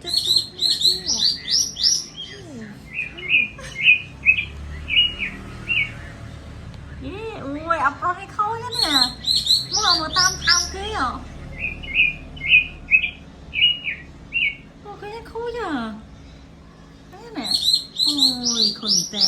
ui ập con hay khâu chứ nè mua tam tham cái à mua cái khâu chứ cái nè ôi khẩn tè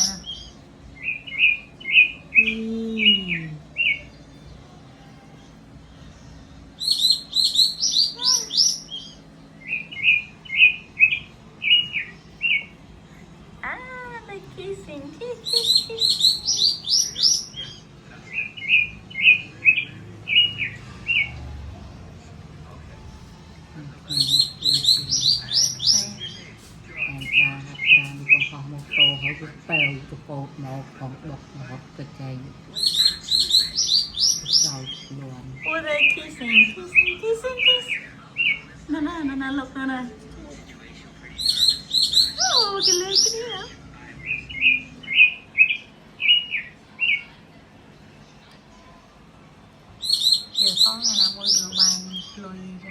they kissing kiss một tô hơi bị bèo tụ cột một còn độc một cái cây sầu luôn. Ôi đây kissing nè lục nè cái lưỡi cái gì hả giờ con này là môi đồ bàn lùi cho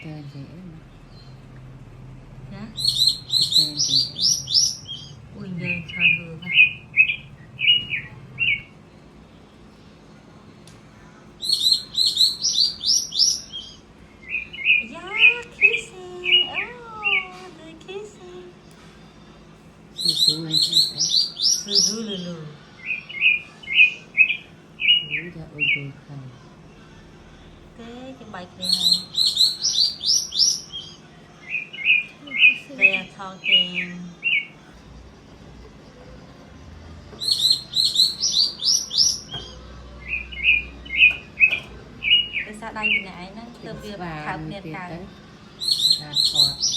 cây dễ dạ cây dễ ui giờ trời vừa ha Lulu lulu ra ôi trời không cái bạch này hay they are talking cái xa đây bị ngại nó từ việc khảo nghiệp cả là thọt